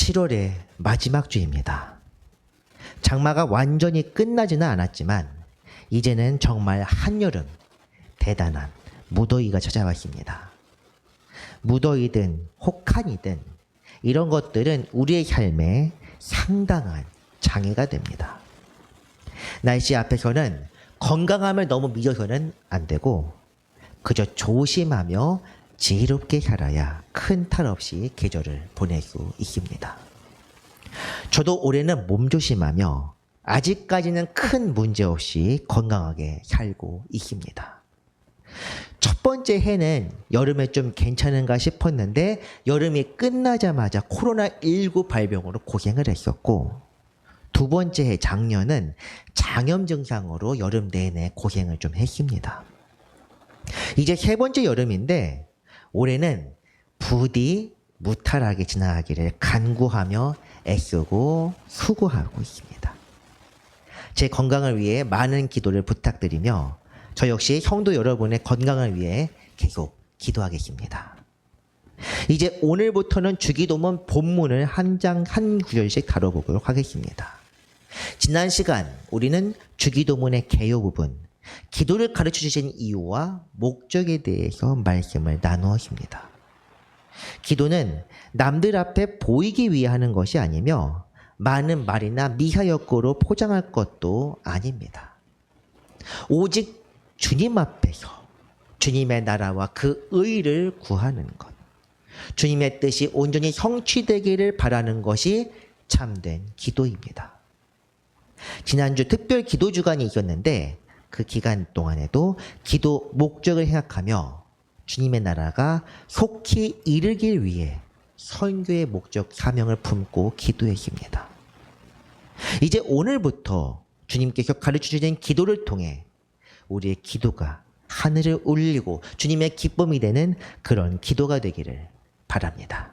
7월의 마지막 주입니다. 장마가 완전히 끝나지는 않았지만 이제는 정말 한여름 대단한 무더위가 찾아왔습니다. 무더위든 혹한이든 이런 것들은 우리의 삶에 상당한 장애가 됩니다. 날씨 앞에서는 건강함을 너무 믿어서는 안 되고 그저 조심하며 지혜롭게 살아야 큰 탈 없이 계절을 보낼 수 있습니다. 저도 올해는 몸조심하며 아직까지는 큰 문제 없이 건강하게 살고 있습니다. 첫 번째 해는 여름에 좀 괜찮은가 싶었는데 여름이 끝나자마자 코로나19 발병으로 고생을 했었고 두 번째 해 작년은 장염 증상으로 여름 내내 고생을 좀 했습니다. 이제 세 번째 여름인데 올해는 부디 무탈하게 지나가기를 간구하며 애쓰고 수고하고 있습니다. 제 건강을 위해 많은 기도를 부탁드리며 저 역시 성도 여러분의 건강을 위해 계속 기도하겠습니다. 이제 오늘부터는 주기도문 본문을 한 구절씩 다뤄보도록 하겠습니다. 지난 시간 우리는 주기도문의 개요 부분, 기도를 가르쳐 주신 이유와 목적에 대해서 말씀을 나누었습니다. 기도는 남들 앞에 보이기 위해 하는 것이 아니며 많은 말이나 미사여구로 포장할 것도 아닙니다. 오직 주님 앞에서 주님의 나라와 그 의를 구하는 것, 주님의 뜻이 온전히 성취되기를 바라는 것이 참된 기도입니다. 지난주 특별 기도 주간이 있었는데 그 기간 동안에도 기도 목적을 생각하며 주님의 나라가 속히 이르길 위해 선교의 목적 사명을 품고 기도했습니다. 이제 오늘부터 주님께서 가르쳐 주신 기도를 통해 우리의 기도가 하늘을 울리고 주님의 기쁨이 되는 그런 기도가 되기를 바랍니다.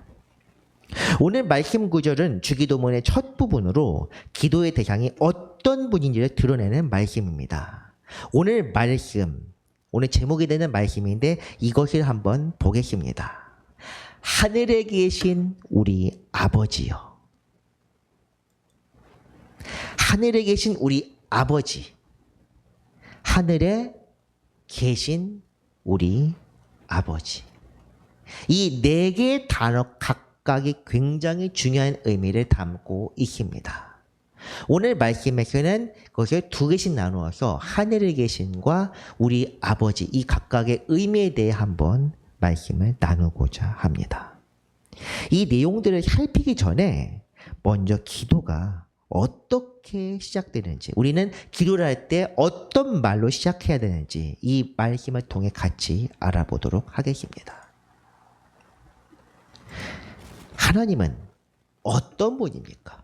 오늘 말씀 구절은 주기도문의 첫 부분으로 기도의 대상이 어떤 분인지를 드러내는 말씀입니다. 오늘 제목이 되는 말씀인데 이것을 한번 보겠습니다. 하늘에 계신 우리 아버지요. 하늘에 계신 우리 아버지. 하늘에 계신 우리 아버지. 이 네 개의 단어 각각이 굉장히 중요한 의미를 담고 있습니다. 오늘 말씀에서는 그것을 두 개씩 나누어서 하늘에 계신과 우리 아버지 이 각각의 의미에 대해 한번 말씀을 나누고자 합니다. 이 내용들을 살피기 전에 먼저 기도가 어떻게 시작되는지, 우리는 기도를 할 때 어떤 말로 시작해야 되는지 이 말씀을 통해 같이 알아보도록 하겠습니다. 하나님은 어떤 분입니까?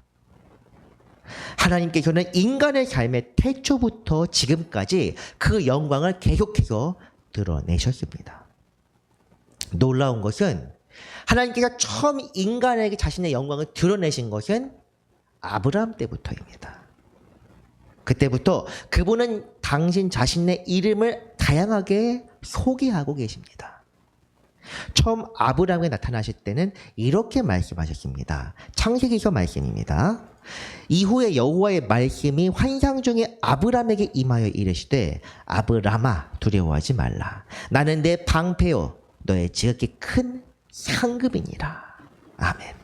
하나님께서는 인간의 삶의 태초부터 지금까지 그 영광을 계속해서 드러내셨습니다. 놀라운 것은 하나님께서 처음 인간에게 자신의 영광을 드러내신 것은 아브라함 때부터입니다. 그때부터 그분은 당신 자신의 이름을 다양하게 소개하고 계십니다. 처음 아브라함에게 나타나실 때는 이렇게 말씀하셨습니다. 창세기서 말씀입니다. 이후에 여호와의 말씀이 환상 중에 아브라함에게 임하여 이르시되 아브라함아 두려워하지 말라. 나는 내 방패요 너의 지극히 큰 상급이니라. 아멘.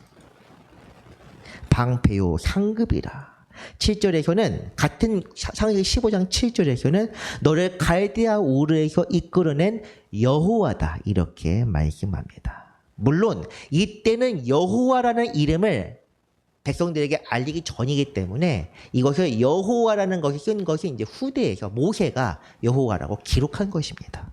방패요 상급이라. 7절에서는 같은 창세기 15장 7절에서는 너를 갈대아 우르에서 이끌어낸 여호와다 이렇게 말씀합니다. 물론 이때는 여호와라는 이름을 백성들에게 알리기 전이기 때문에 이것을 여호와라는 것이 쓴 것이 이제 후대에서 모세가 여호와라고 기록한 것입니다.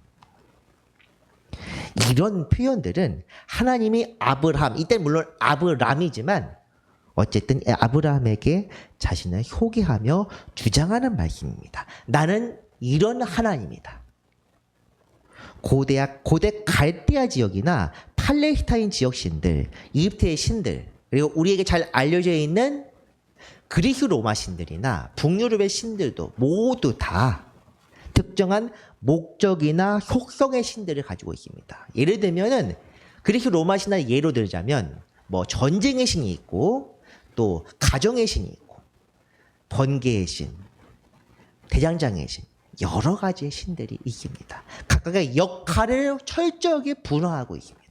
이런 표현들은 하나님이 아브라함, 이때는 물론 아브람이지만 어쨌든 아브라함에게 자신을 소개하며 주장하는 말씀입니다. 나는 이런 하나님이다. 고대 갈대아 지역이나 팔레스타인 지역 신들, 이집트의 신들, 그리고 우리에게 잘 알려져 있는 그리스 로마 신들이나 북유럽의 신들도 모두 다 특정한 목적이나 속성의 신들을 가지고 있습니다. 예를 들면은 그리스 로마 신화를 예로 들자면 뭐 전쟁의 신이 있고 또 가정의 신이 있고 번개의 신, 대장장의 신, 여러 가지의 신들이 있습니다. 각각의 역할을 철저하게 분화하고 있습니다.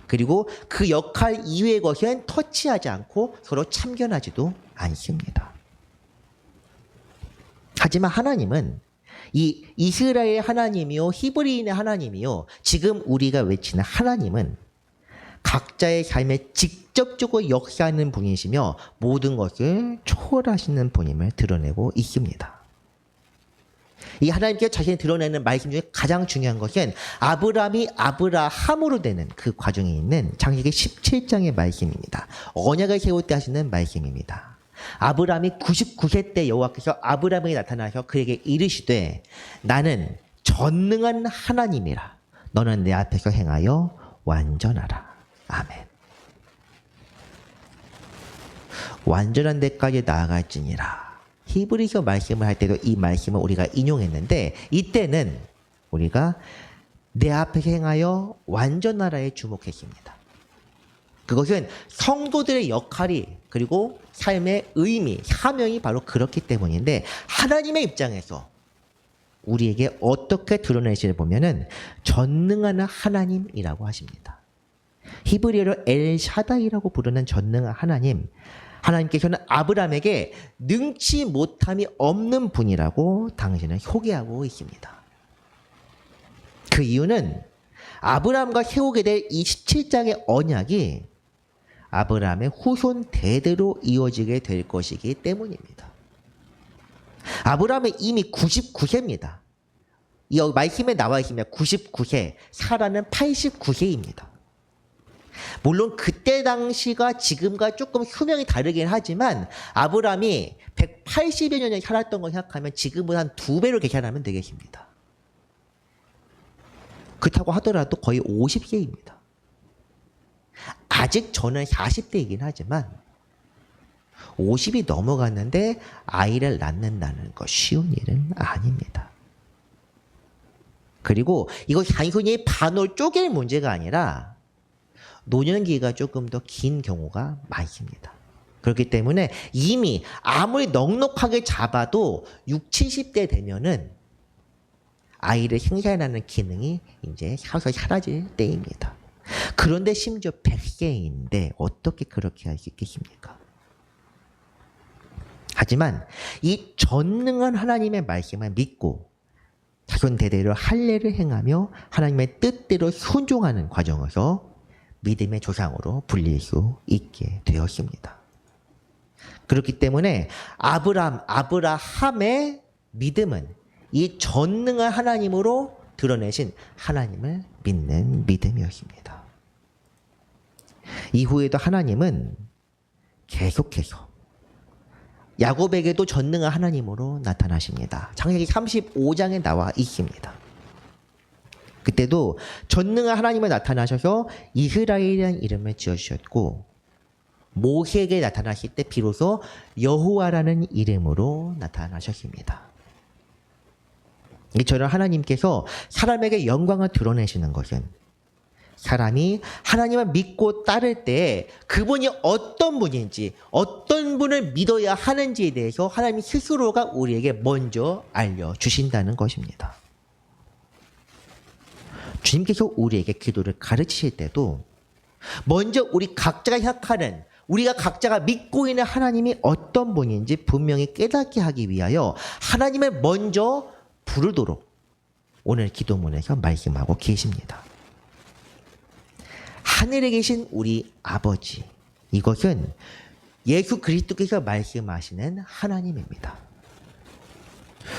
그리고 그 역할 이외의 것은 터치하지 않고 서로 참견하지도 않습니다. 하지만 하나님은 이 이스라엘 하나님이요 히브리인의 하나님이요 지금 우리가 외치는 하나님은 각자의 삶에 직접적으로 역사하는 분이시며 모든 것을 초월하시는 분임을 드러내고 있습니다. 이 하나님께서 자신이 드러내는 말씀 중에 가장 중요한 것은 아브라함이 아브라함으로 되는 그 과정에 있는 창세기 17장의 말씀입니다. 언약을 세울 때 하시는 말씀입니다. 아브라함이 99세 때 여호와께서 아브라함에게 나타나서 그에게 이르시되 나는 전능한 하나님이라 너는 내 앞에서 행하여 완전하라. 아멘. 완전한 데까지 나아갈지니라. 히브리서 말씀을 할 때도 이 말씀을 우리가 인용했는데 이때는 우리가 내 앞에서 행하여 완전하라에 주목했습니다. 그것은 성도들의 역할이 그리고 삶의 의미, 사명이 바로 그렇기 때문인데 하나님의 입장에서 우리에게 어떻게 드러내시를 보면은 전능한 하나님이라고 하십니다. 히브리어로 엘샤다이라고 부르는 전능한 하나님, 하나님께서는 아브라함에게 능치 못함이 없는 분이라고 당신을 소개하고 있습니다. 그 이유는 아브라함과 세우게 될 이 17장의 언약이 아브라함의 후손 대대로 이어지게 될 것이기 때문입니다. 아브라함은 이미 99세입니다. 이 말씀에 나와 있으면 99세, 사라는 89세입니다. 물론 그때 당시가 지금과 조금 수명이 다르긴 하지만 아브라함이 180여 년을 살았던 걸 생각하면 지금보다 한 2배로 계산하면 되겠습니다. 그렇다고 하더라도 거의 50세입니다. 아직 저는 40대이긴 하지만 50이 넘어갔는데 아이를 낳는다는 거 쉬운 일은 아닙니다. 그리고 이거 단순히 반을 쪼갤 문제가 아니라 노년기가 조금 더 긴 경우가 많습니다. 그렇기 때문에 이미 아무리 넉넉하게 잡아도 60, 70대 되면은 아이를 생산하는 기능이 이제 서서히 사라질 때입니다. 그런데 심지어 100세인데 어떻게 그렇게 할 수 있겠습니까? 하지만 이 전능한 하나님의 말씀을 믿고 자손 대대로 할례를 행하며 하나님의 뜻대로 순종하는 과정에서 믿음의 조상으로 불릴 수 있게 되었습니다. 그렇기 때문에 아브라함의 믿음은 이 전능한 하나님으로 드러내신 하나님을 믿는 믿음이었습니다. 이후에도 하나님은 계속해서 야곱에게도 전능한 하나님으로 나타나십니다. 창세기 35장에 나와 있습니다. 그때도 전능한 하나님을 나타나셔서 이스라엘이라는 이름을 지어주셨고 모세에게 나타나실 때 비로소 여호와라는 이름으로 나타나셨습니다. 이처럼 하나님께서 사람에게 영광을 드러내시는 것은 사람이 하나님을 믿고 따를 때 그분이 어떤 분인지 어떤 분을 믿어야 하는지에 대해서 하나님 스스로가 우리에게 먼저 알려주신다는 것입니다. 주님께서 우리에게 기도를 가르치실 때도 먼저 우리 각자가 생각하는 우리가 각자가 믿고 있는 하나님이 어떤 분인지 분명히 깨닫게 하기 위하여 하나님을 먼저 부르도록 오늘 기도문에서 말씀하고 계십니다. 하늘에 계신 우리 아버지, 이것은 예수 그리스도께서 말씀하시는 하나님입니다.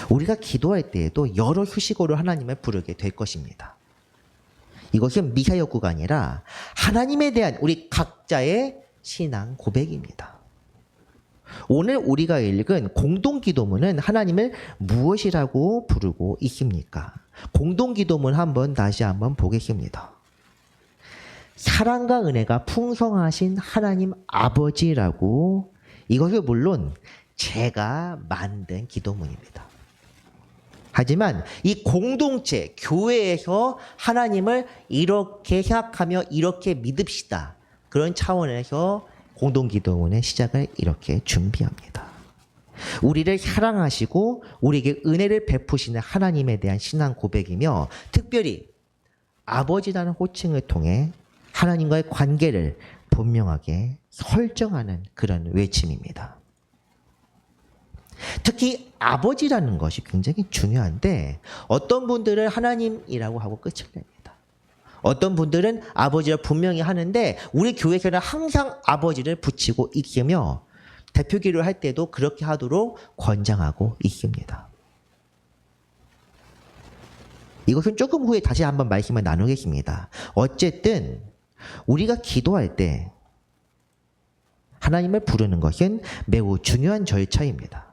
우리가 기도할 때에도 여러 수식어로 하나님을 부르게 될 것입니다. 이것은 미사역구가 아니라 하나님에 대한 우리 각자의 신앙 고백입니다. 오늘 우리가 읽은 공동기도문은 하나님을 무엇이라고 부르고 있습니까? 공동기도문 다시 한번 보겠습니다. 사랑과 은혜가 풍성하신 하나님 아버지라고, 이것은 물론 제가 만든 기도문입니다. 하지만 이 공동체, 교회에서 하나님을 이렇게 생각하며 이렇게 믿읍시다 그런 차원에서 공동기도원의 시작을 이렇게 준비합니다. 우리를 사랑하시고 우리에게 은혜를 베푸시는 하나님에 대한 신앙 고백이며 특별히 아버지라는 호칭을 통해 하나님과의 관계를 분명하게 설정하는 그런 외침입니다. 특히 아버지라는 것이 굉장히 중요한데 어떤 분들은 하나님이라고 하고 끝을 냅니다. 어떤 분들은 아버지를 분명히 하는데 우리 교회에서는 항상 아버지를 붙이고 익히며 대표 기도를 할 때도 그렇게 하도록 권장하고 있습니다. 이것은 조금 후에 다시 한번 말씀을 나누겠습니다. 어쨌든 우리가 기도할 때 하나님을 부르는 것은 매우 중요한 절차입니다.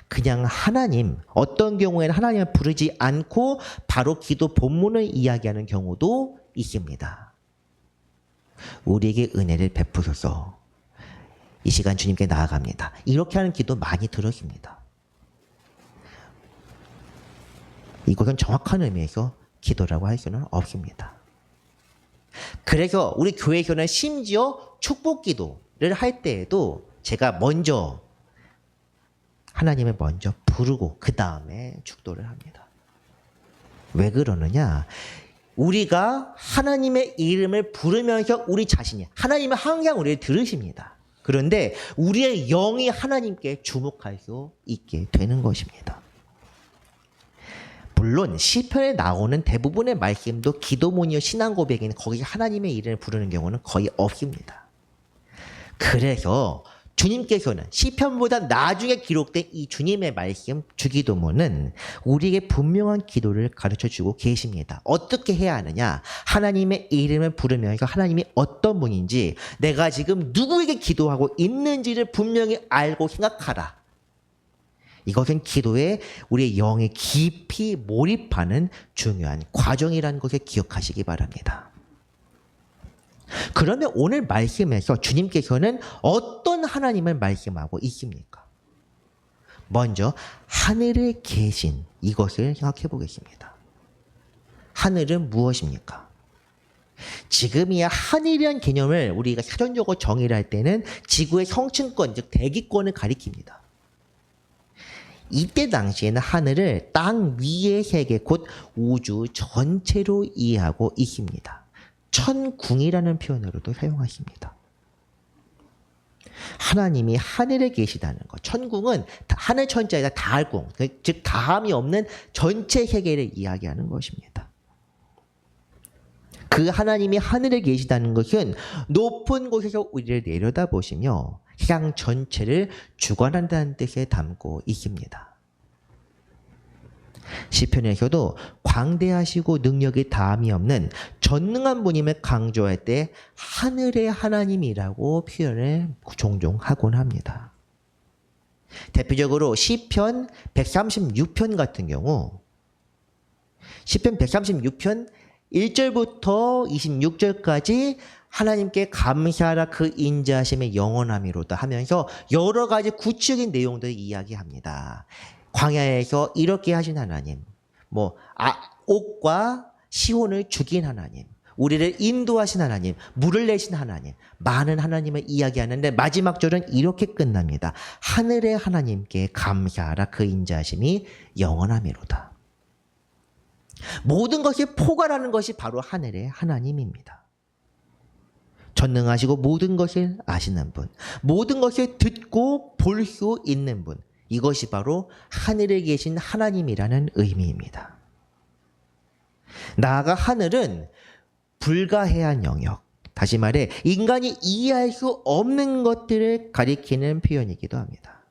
그냥 하나님, 어떤 경우에는 하나님을 부르지 않고 바로 기도 본문을 이야기하는 경우도 있습니다. 우리에게 은혜를 베푸소서. 이 시간 주님께 나아갑니다. 이렇게 하는 기도 많이 들었습니다. 이것은 정확한 의미에서 기도라고 할 수는 없습니다. 그래서 우리 교회에서는 심지어 축복 기도를 할 때에도 제가 먼저 하나님을 먼저 부르고 그 다음에 축도를 합니다. 왜 그러느냐? 우리가 하나님의 이름을 부르면서 우리 자신이 하나님은 항상 우리를 들으십니다. 그런데 우리의 영이 하나님께 주목할 수 있게 되는 것입니다. 물론 시편에 나오는 대부분의 말씀도 기도문이요 신앙 고백에는 거기 하나님의 이름을 부르는 경우는 거의 없습니다. 그래서 주님께서는 시편보다 나중에 기록된 이 주님의 말씀 주기도문은 우리에게 분명한 기도를 가르쳐주고 계십니다. 어떻게 해야 하느냐? 하나님의 이름을 부르면서 하나님이 어떤 분인지 내가 지금 누구에게 기도하고 있는지를 분명히 알고 생각하라. 이것은 기도에 우리의 영에 깊이 몰입하는 중요한 과정이라는 것을 기억하시기 바랍니다. 그러면 오늘 말씀에서 주님께서는 어떤 하나님을 말씀하고 있습니까? 먼저 하늘에 계신 이것을 생각해 보겠습니다. 하늘은 무엇입니까? 지금이야 하늘이란 개념을 우리가 사전적으로 정의를 할 때는 지구의 성층권, 즉 대기권을 가리킵니다. 이때 당시에는 하늘을 땅 위의 세계, 곧 우주 전체로 이해하고 있습니다. 천궁이라는 표현으로도 사용하십니다. 하나님이 하늘에 계시다는 것. 천궁은 하늘 천자에다 다할궁, 즉 다함이 없는 전체 세계를 이야기하는 것입니다. 그 하나님이 하늘에 계시다는 것은 높은 곳에서 우리를 내려다보시며 세상 전체를 주관한다는 뜻에 담고 있습니다. 시편에서도 광대하시고 능력이 다함이 없는 전능한 분임을 강조할 때 하늘의 하나님이라고 표현을 종종 하곤 합니다. 대표적으로 시편 136편 같은 경우 시편 136편 1절부터 26절까지 하나님께 감사하라 그 인자하심의 영원함이로다 하면서 여러 가지 구체적인 내용들을 이야기합니다. 광야에서 이렇게 하신 하나님, 옥과 시온을 죽인 하나님, 우리를 인도하신 하나님, 물을 내신 하나님, 많은 하나님을 이야기하는데 마지막 절은 이렇게 끝납니다. 하늘의 하나님께 감사하라 그 인자하심이 영원함이로다. 모든 것이 포괄하는 것이 바로 하늘의 하나님입니다. 전능하시고 모든 것을 아시는 분, 모든 것을 듣고 볼 수 있는 분, 이것이 바로 하늘에 계신 하나님이라는 의미입니다. 나아가 하늘은 불가해한 영역, 다시 말해 인간이 이해할 수 없는 것들을 가리키는 표현이기도 합니다.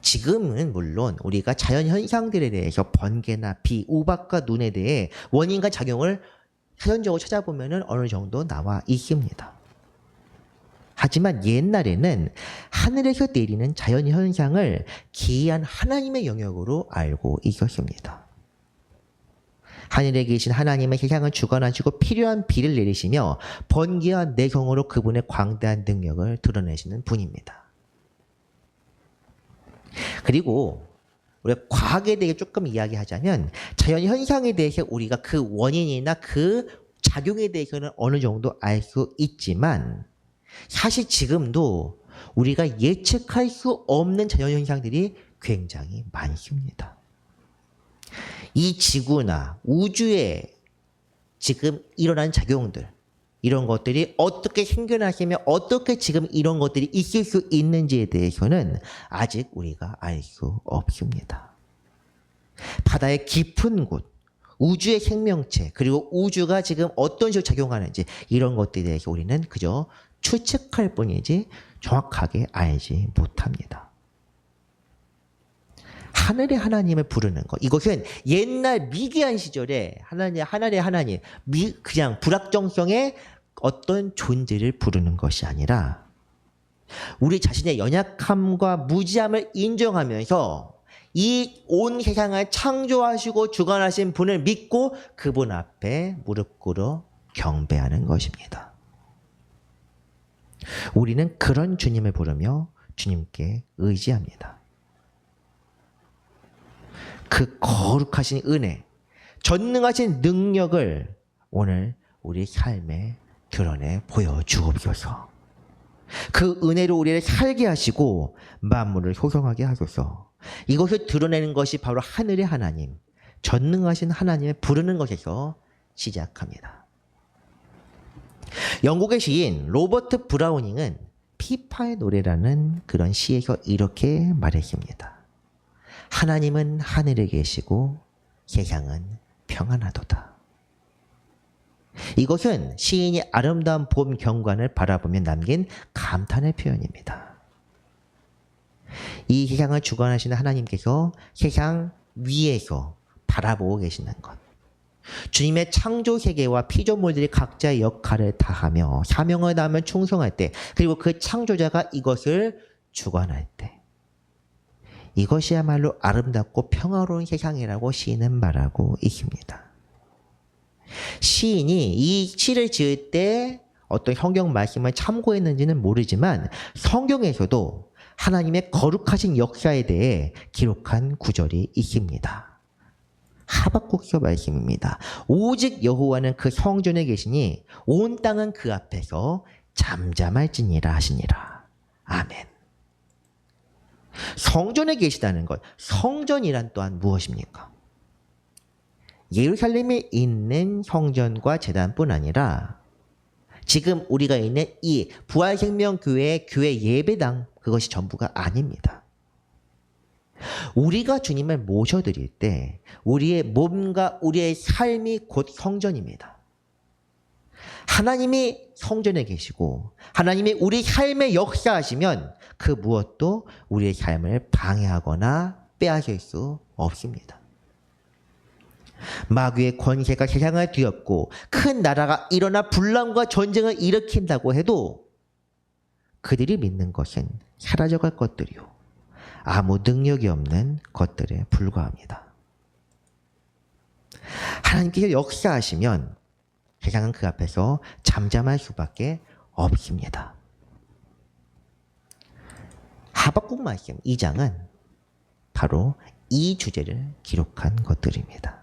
지금은 물론 우리가 자연 현상들에 대해서 번개나 비, 우박과 눈에 대해 원인과 작용을 사전적으로 찾아보면 어느 정도 나와 있습니다. 하지만 옛날에는 하늘에서 내리는 자연 현상을 기이한 하나님의 영역으로 알고 있었습니다. 하늘에 계신 하나님은 세상을 주관하시고 필요한 비를 내리시며 번개와 내성으로 그분의 광대한 능력을 드러내시는 분입니다. 그리고 우리가 과학에 대해 조금 이야기하자면 자연 현상에 대해서 우리가 그 원인이나 그 작용에 대해서는 어느 정도 알 수 있지만 사실 지금도 우리가 예측할 수 없는 자연현상들이 굉장히 많습니다. 이 지구나 우주에 지금 일어난 작용들, 이런 것들이 어떻게 생겨나시며 어떻게 지금 이런 것들이 있을 수 있는지에 대해서는 아직 우리가 알 수 없습니다. 바다의 깊은 곳, 우주의 생명체, 그리고 우주가 지금 어떤 식으로 작용하는지 이런 것들에 대해서 우리는 그저 추측할 뿐이지 정확하게 알지 못합니다. 하늘의 하나님을 부르는 것. 이것은 옛날 미개한 시절에 하나님의 하나님, 그냥 불확정성의 어떤 존재를 부르는 것이 아니라 우리 자신의 연약함과 무지함을 인정하면서 이 온 세상을 창조하시고 주관하신 분을 믿고 그분 앞에 무릎 꿇어 경배하는 것입니다. 우리는 그런 주님을 부르며 주님께 의지합니다. 그 거룩하신 은혜, 전능하신 능력을 오늘 우리 삶에 드러내 보여주옵소서. 그 은혜로 우리를 살게 하시고 만물을 효성하게 하소서. 이것을 드러내는 것이 바로 하늘의 하나님, 전능하신 하나님을 부르는 것에서 시작합니다. 영국의 시인 로버트 브라우닝은 피파의 노래라는 그런 시에서 이렇게 말했습니다. 하나님은 하늘에 계시고 세상은 평안하도다. 이것은 시인이 아름다운 봄 경관을 바라보며 남긴 감탄의 표현입니다. 이 세상을 주관하시는 하나님께서 세상 위에서 바라보고 계시는 것. 주님의 창조 세계와 피조물들이 각자의 역할을 다하며 사명을 다하며 충성할 때, 그리고 그 창조자가 이것을 주관할 때, 이것이야말로 아름답고 평화로운 세상이라고 시인은 말하고 있습니다. 시인이 이 시를 지을 때 어떤 성경 말씀을 참고했는지는 모르지만 성경에서도 하나님의 거룩하신 역사에 대해 기록한 구절이 있습니다. 하박국서 말씀입니다. 오직 여호와는 그 성전에 계시니 온 땅은 그 앞에서 잠잠할지니라 하시니라. 아멘. 성전에 계시다는 것, 성전이란 또한 무엇입니까? 예루살렘에 있는 성전과 제단뿐 아니라 지금 우리가 있는 이 부활생명교회의 교회 예배당, 그것이 전부가 아닙니다. 우리가 주님을 모셔드릴 때 우리의 몸과 우리의 삶이 곧 성전입니다. 하나님이 성전에 계시고 하나님이 우리 삶에 역사하시면 그 무엇도 우리의 삶을 방해하거나 빼앗을 수 없습니다. 마귀의 권세가 세상을 뒤엎고 큰 나라가 일어나 분란과 전쟁을 일으킨다고 해도 그들이 믿는 것은 사라져갈 것들이요, 아무 능력이 없는 것들에 불과합니다. 하나님께서 역사하시면 세상은 그 앞에서 잠잠할 수밖에 없습니다. 하박국 말씀 2장은 바로 이 주제를 기록한 것들입니다.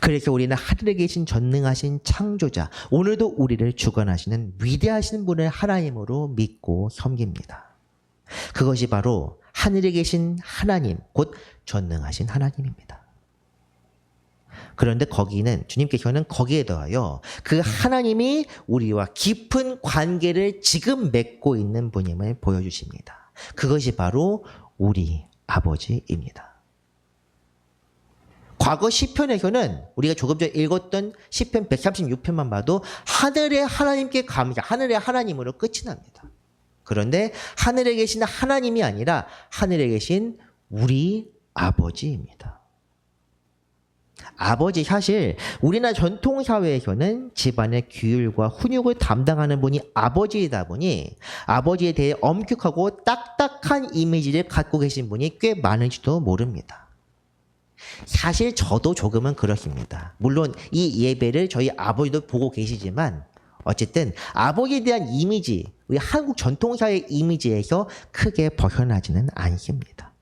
그래서 우리는 하늘에 계신 전능하신 창조자, 오늘도 우리를 주관하시는 위대하신 분을 하나님으로 믿고 섬깁니다. 그것이 바로 하늘에 계신 하나님, 곧 전능하신 하나님입니다. 그런데 주님께서는 거기에 더하여 그 하나님이 우리와 깊은 관계를 지금 맺고 있는 분임을 보여주십니다. 그것이 바로 우리 아버지입니다. 과거 시편에서는 우리가 조금 전에 읽었던 시편 136편만 봐도 하늘의 하나님께 감사, 하늘의 하나님으로 끝이 납니다. 그런데 하늘에 계신 하나님이 아니라 하늘에 계신 우리 아버지입니다. 아버지, 사실 우리나라 전통사회에서는 집안의 규율과 훈육을 담당하는 분이 아버지이다 보니 아버지에 대해 엄격하고 딱딱한 이미지를 갖고 계신 분이 꽤 많을지도 모릅니다. 사실 저도 조금은 그렇습니다. 물론 이 예배를 저희 아버지도 보고 계시지만 어쨌든 아버지에 대한 이미지, 우리 한국 전통사회의 이미지에서 크게 벗어나지는 않습니다.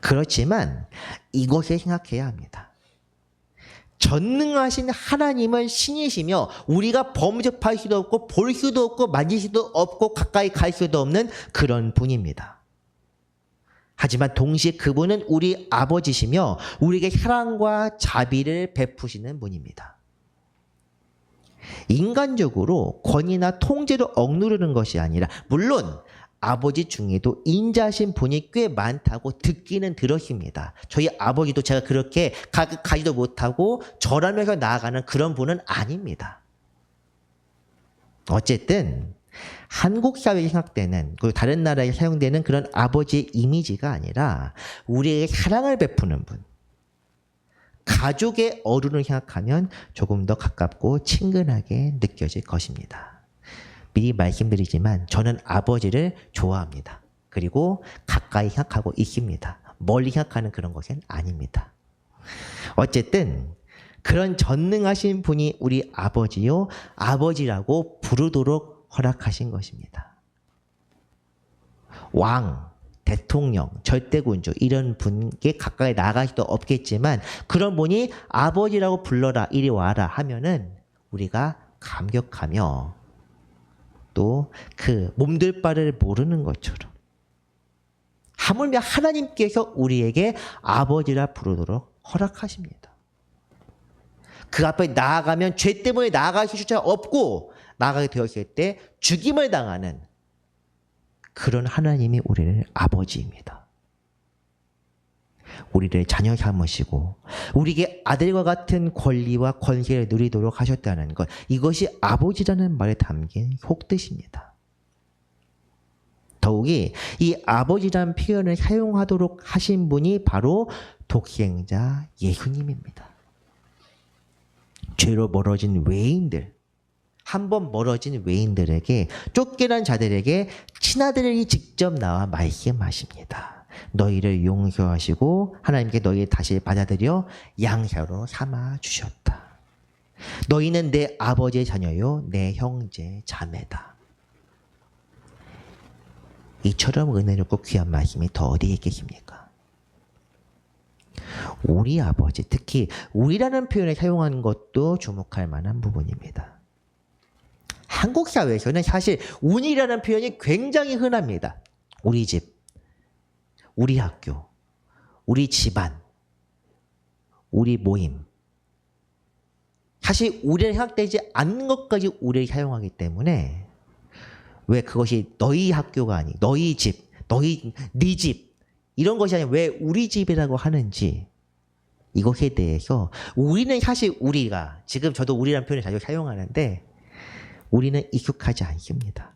그렇지만 이것을 생각해야 합니다. 전능하신 하나님은 신이시며 우리가 범접할 수도 없고 볼 수도 없고 만질 수도 없고 가까이 갈 수도 없는 그런 분입니다. 하지만 동시에 그분은 우리 아버지시며 우리에게 사랑과 자비를 베푸시는 분입니다. 인간적으로 권위나 통제를 억누르는 것이 아니라 물론 아버지 중에도 인자하신 분이 꽤 많다고 듣기는 들었습니다. 저희 아버지도 제가 그렇게 가지도 못하고 저라면서 나아가는 그런 분은 아닙니다. 어쨌든 한국 사회에 생각되는 그리고 다른 나라에 사용되는 그런 아버지의 이미지가 아니라 우리에게 사랑을 베푸는 분, 가족의 어른을 생각하면 조금 더 가깝고 친근하게 느껴질 것입니다. 미리 말씀드리지만 저는 아버지를 좋아합니다. 그리고 가까이 생각하고 있습니다. 멀리 생각하는 그런 것은 아닙니다. 어쨌든 그런 전능하신 분이 우리 아버지요, 아버지라고 부르도록 허락하신 것입니다. 왕, 대통령, 절대군주 이런 분께 가까이 나갈 수도 없겠지만 그런 분이 아버지라고 불러라, 이리 와라 하면은 우리가 감격하며 또 그 몸둘 바를 모르는 것처럼 하물며 하나님께서 우리에게 아버지라 부르도록 허락하십니다. 그 앞에 나아가면 죄 때문에 나아갈 수조차 없고 나아가게 되었을 때 죽임을 당하는 그런 하나님이 우리를 아버지입니다. 우리를 자녀 삼으시고 우리에게 아들과 같은 권리와 권세를 누리도록 하셨다는 것, 이것이 아버지라는 말에 담긴 속뜻입니다. 더욱이 이 아버지라는 표현을 사용하도록 하신 분이 바로 독생자 예수님입니다. 죄로 멀어진 외인들, 한번 멀어진 외인들에게, 쫓겨난 자들에게 친아들이 직접 나와 말씀하십니다. 너희를 용서하시고 하나님께 너희를 다시 받아들여 양자로 삼아 주셨다. 너희는 내 아버지의 자녀요 내 형제 자매다. 이처럼 은혜롭고 귀한 말씀이 더 어디에 있겠습니까? 우리 아버지, 특히 우리라는 표현을 사용하는 것도 주목할 만한 부분입니다. 한국 사회에서는 사실 운이라는 표현이 굉장히 흔합니다. 우리 집, 우리 학교, 우리 집안, 우리 모임. 사실 우리를 생각되지 않는 것까지 우리를 사용하기 때문에 왜 그것이 너희 학교가 아니, 너희 집, 네 집 이런 것이 아니라 왜 우리 집이라고 하는지 이것에 대해서 우리는 사실 우리가 지금 저도 우리라는 표현을 자주 사용하는데 우리는 익숙하지 않습니다.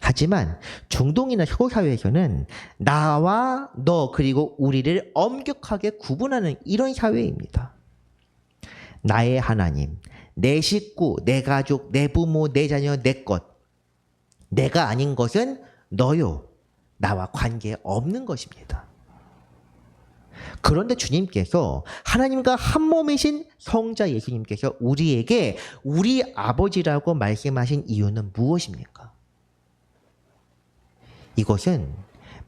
하지만 중동이나 서구 사회에서는 나와 너 그리고 우리를 엄격하게 구분하는 이런 사회입니다. 나의 하나님, 내 식구, 내 가족, 내 부모, 내 자녀, 내 것. 내가 아닌 것은 너요. 나와 관계없는 것입니다. 그런데 주님께서 하나님과 한 몸이신 성자 예수님께서 우리에게 우리 아버지라고 말씀하신 이유는 무엇입니까? 이것은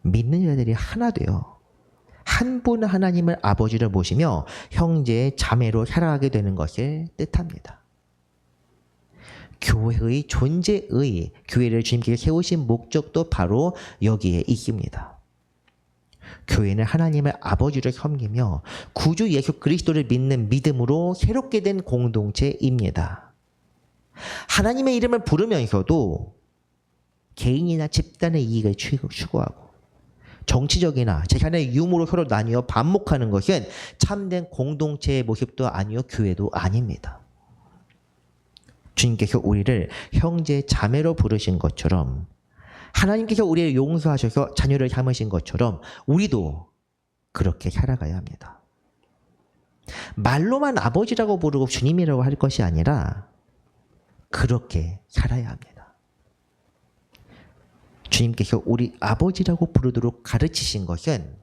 믿는 자들이 하나 되어 한 분 하나님을 아버지로 모시며 형제, 자매로 살아가게 되는 것을 뜻합니다. 교회의 존재의, 교회를 주님께서 세우신 목적도 바로 여기에 있습니다. 교회는 하나님을 아버지로 섬기며 구주 예수 그리스도를 믿는 믿음으로 새롭게 된 공동체입니다. 하나님의 이름을 부르면서도 개인이나 집단의 이익을 추구하고 정치적이나 재산의 유무로 서로 나뉘어 반목하는 것은 참된 공동체의 모습도 아니요 교회도 아닙니다. 주님께서 우리를 형제 자매로 부르신 것처럼 하나님께서 우리를 용서하셔서 자녀를 삼으신 것처럼 우리도 그렇게 살아가야 합니다. 말로만 아버지라고 부르고 주님이라고 할 것이 아니라 그렇게 살아야 합니다. 주님께서 우리 아버지라고 부르도록 가르치신 것은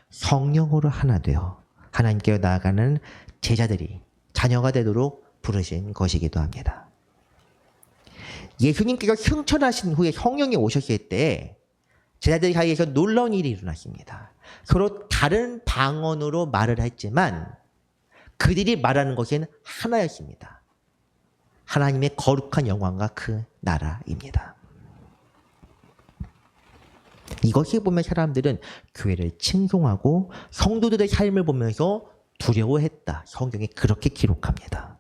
성령으로 하나 되어 하나님께로 나아가는 제자들이 자녀가 되도록 부르신 것이기도 합니다. 예수님께서 승천하신 후에 성령이 오셨을 때 제자들 사이에서 놀라운 일이 일어났습니다. 서로 다른 방언으로 말을 했지만 그들이 말하는 것은 하나였습니다. 하나님의 거룩한 영광과 그 나라입니다. 이것을 보면 사람들은 교회를 칭송하고 성도들의 삶을 보면서 두려워했다. 성경이 그렇게 기록합니다.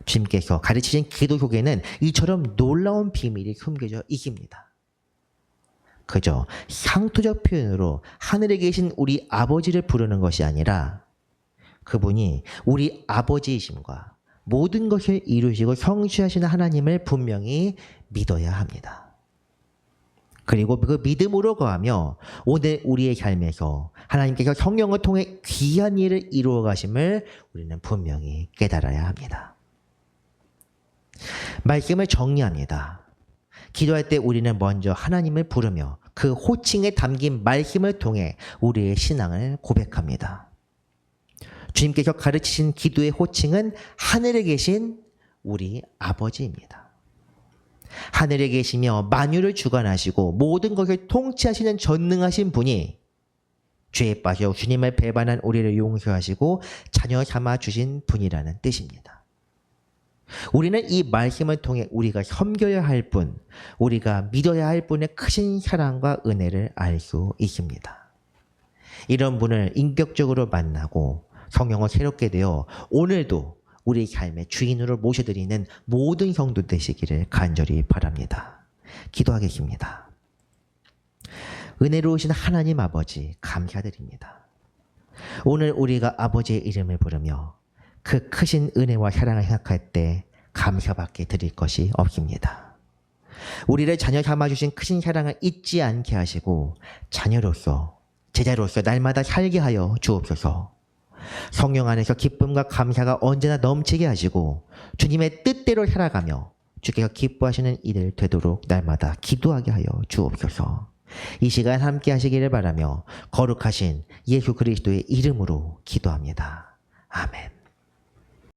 주님께서 가르치신 기도 속에는 이처럼 놀라운 비밀이 숨겨져 있습니다. 그저 상투적 표현으로 하늘에 계신 우리 아버지를 부르는 것이 아니라 그분이 우리 아버지이심과 모든 것을 이루시고 성취하시는 하나님을 분명히 믿어야 합니다. 그리고 그 믿음으로 거하며 오늘 우리의 삶에서 하나님께서 성령을 통해 귀한 일을 이루어 가심을 우리는 분명히 깨달아야 합니다. 말씀을 정리합니다. 기도할 때 우리는 먼저 하나님을 부르며 그 호칭에 담긴 말씀을 통해 우리의 신앙을 고백합니다. 주님께서 가르치신 기도의 호칭은 하늘에 계신 우리 아버지입니다. 하늘에 계시며 만유를 주관하시고 모든 것을 통치하시는 전능하신 분이 죄에 빠져 주님을 배반한 우리를 용서하시고 자녀 삼아 주신 분이라는 뜻입니다. 우리는 이 말씀을 통해 우리가 섬겨야 할 분, 우리가 믿어야 할 분의 크신 사랑과 은혜를 알 수 있습니다. 이런 분을 인격적으로 만나고 성령을 새롭게 되어 오늘도 우리 삶의 주인으로 모셔드리는 모든 성도 되시기를 간절히 바랍니다. 기도하겠습니다. 은혜로우신 하나님 아버지 감사드립니다. 오늘 우리가 아버지의 이름을 부르며 그 크신 은혜와 사랑을 생각할 때 감사밖에 드릴 것이 없습니다. 우리를 자녀 삼아주신 크신 사랑을 잊지 않게 하시고 자녀로서 제자로서 날마다 살게 하여 주옵소서. 성령 안에서 기쁨과 감사가 언제나 넘치게 하시고 주님의 뜻대로 살아가며 주께서 기뻐하시는 일을 되도록 날마다 기도하게 하여 주옵소서. 이 시간 함께 하시기를 바라며 거룩하신 예수 그리스도의 이름으로 기도합니다. 아멘.